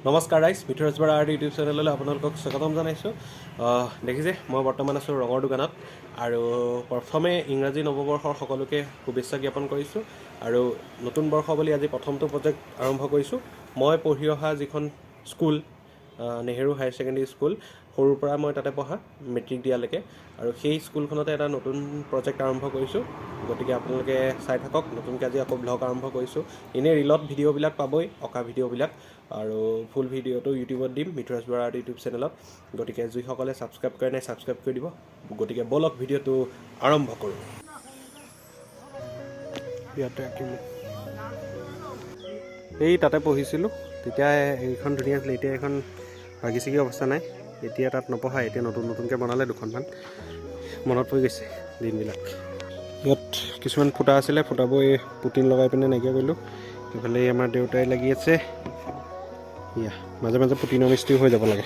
নমস্কাৰ ৰাইজ, মিথুৰাজ Bora art YouTube চেনেললৈ আপোনালোকক স্বাগতম জনাইছোঁ। দেখিছে মই বৰ্তমান আছোঁ ৰঙৰ দোকানত আৰু প্ৰথমে ইংৰাজী নৱবৰ্ষৰ সকলোকে শুভেচ্ছা জ্ঞাপন কৰিছোঁ আৰু নতুন বৰ্ষ বুলি আজি প্ৰথমটো প্ৰজেক্ট আৰম্ভ কৰিছোঁ। মই পঢ়ি অহা যিখন school Nehru higher secondary school, সৰুৰ পৰা মই তাতে পঢ়া মেট্ৰিক দিয়ালৈকে, আৰু সেই স্কুলখনতে এটা নতুন প্ৰজেক্ট আৰম্ভ কৰিছোঁ। গতিকে আপোনালোকে চাই থাকক। নতুনকৈ আজি আকৌ ব্লগ আৰম্ভ কৰিছোঁ। এনেই ৰিলত ভিডিঅ'বিলাক পাবই, অঁকা ভিডিঅ'বিলাক, আৰু ফুল ভিডিঅ'টো ইউটিউবত দিম মিথুৰাজ বৰা আৰ্ট ইউটিউব চেনেলত। গতিকে যিসকলে ছাবস্ক্ৰাইব কৰে নাই ছাবস্ক্ৰাইব কৰি দিব। গতিকে বলক ভিডিঅ'টো আৰম্ভ কৰোঁ। ইয়াতে আঁকিম। এই তাতে পঢ়িছিলোঁ, তেতিয়া এইখন ধুনীয়া আছিলে। এতিয়া এখন ভাগি ছিগি অৱস্থা নাই। এতিয়া তাত নপঢ়াই, এতিয়া নতুনকৈ বনালে দুখনমান। মনত পৰি গৈছে দিনবিলাক। ইয়াত কিছুমান ফুটা আছিলে, ফুটাবোৰ এই পুটিন লগাই পিনে নাইকিয়া কৰিলোঁ। এইফালে আমাৰ দেউতাই লাগি আছে। ইয়া মাজে মাজে পুটিনৰ মিস্ত্ৰী হৈ যাব লাগে।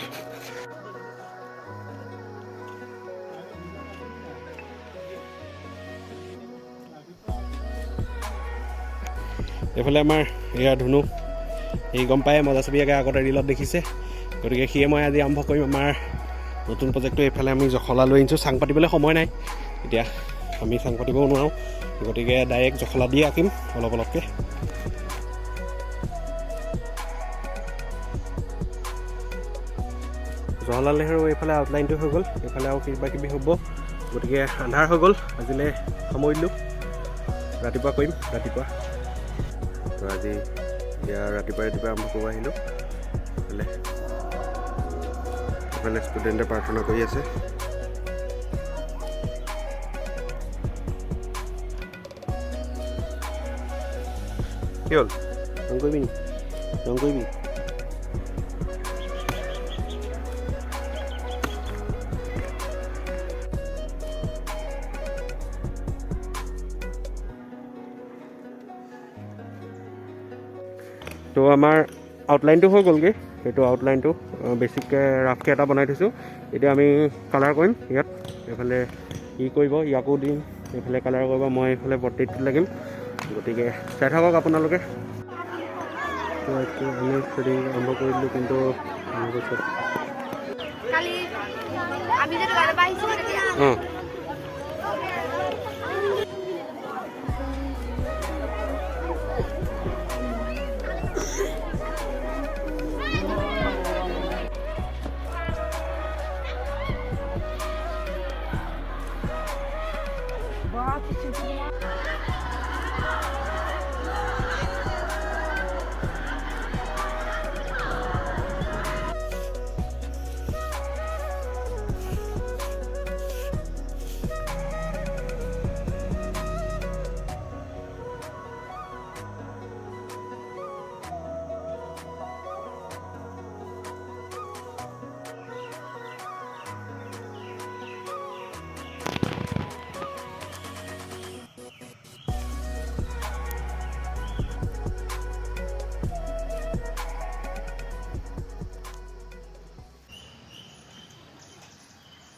এইফালে আমাৰ এয়া ধুনু, এই গম পায় মজা ছবি আগে আগতে ৰিলত দেখিছে। গতিকে সিয়ে মই আজি আৰম্ভ কৰিম আমাৰ নতুন প্ৰজেক্টটো। এইফালে আমি জখলা লৈ আনিছোঁ। চাং পাতিবলৈ সময় নাই, এতিয়া আমি চাং পাতিবও নোৱাৰোঁ। গতিকে ডাইৰেক্ট জখলা দিয়ে আঁকিম অলপ অলপকৈ। জৱাহৰলাল নেহেৰু এইফালে আউটলাইনটো হৈ গ'ল, এইফালে আৰু কিবা কিবি হ'ব। গতিকে আন্ধাৰ হৈ গ'ল, আজিলৈ সামৰিলোঁ। ৰাতিপুৱা কৰিম ৰাতিপুৱা। তো আজি এতিয়া ৰাতিপুৱা আৰম্ভ কৰিব আহিলোঁ। এইফালে ষ্টুডেণ্টে প্ৰাৰ্থনা কৰি আছে। কি হ'ল? ৰং কৰিবি নি? ৰং কৰিবি? তো আমাৰ আউটলাইনটো হৈ গ'লগৈ। সেইটো আউটলাইনটো বেছিককৈ ৰাফকৈ এটা বনাই থৈছোঁ। এতিয়া আমি কালাৰ কৰিম ইয়াত। এইফালে ই কৰিব, ইয়াকো দিম। এইফালে কালাৰ কৰিব, মই এইফালে পৰ্ট্ৰেইটটো লাগিম। গতিকে চাই থাকক আপোনালোকে। আমি হেৰি আৰম্ভ কৰি দিলোঁ, কিন্তু অঁ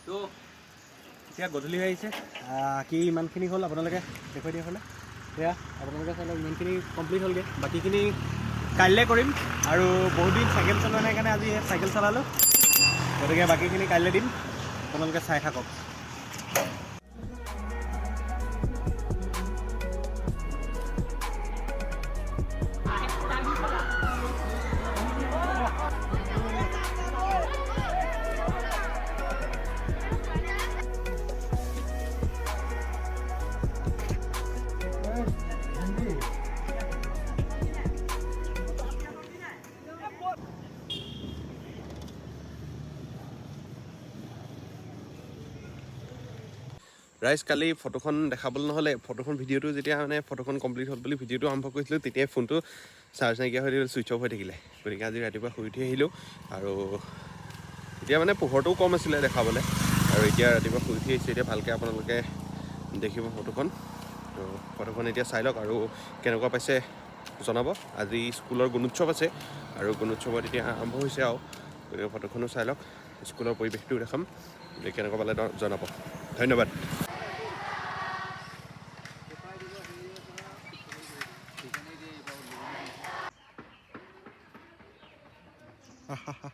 তো এতিয়া গধূলি হৈ আহিছে। কি ইমানখিনি হ'ল আপোনালোকে দেখুৱাই দিয়া হ'লে। সেয়া আপোনালোকে চাই লওক, ইমানখিনি কমপ্লিট হ'লগৈ। বাকীখিনি কাইলৈ কৰিম। আৰু বহুত দিন চাইকেল চলোৱা নাই কাৰণে আজি চাইকেল চলালোঁ। গতিকে বাকীখিনি কাইলৈ দিম, আপোনালোকে চাই থাকক। ৰাইজ, কালি ফটোখন দেখাবলৈ নহ'লে, ভিডিঅ'টো যেতিয়া ফটোখন কমপ্লিট হ'ল বুলি ভিডিঅ'টো আৰম্ভ কৰিছিলোঁ, তেতিয়াই ফোনটো চাৰ্জ নাইকিয়া হৈ থাকিলে, ছুইচ অফ হৈ থাকিলে। গতিকে আজি ৰাতিপুৱা শুই উঠি আহিলোঁ, আৰু এতিয়া পোহৰটোও কম আছিলে দেখাবলৈ, আৰু এতিয়া ৰাতিপুৱা শুই উঠি আহিছোঁ। এতিয়া ভালকৈ আপোনালোকে দেখিব ফটোখন। তো ফটোখন এতিয়া চাই লওক আৰু কেনেকুৱা পাইছে জনাব। আজি স্কুলৰ গুণোৎসৱ আছে, আৰু গুণোৎসৱত এতিয়া আৰম্ভ হৈছে আৰু। গতিকে ফটোখনো চাই লওক, স্কুলৰ পৰিৱেশটো দেখাম। কেনেকুৱা পালে জনাব। ধন্যবাদ। হা হা হা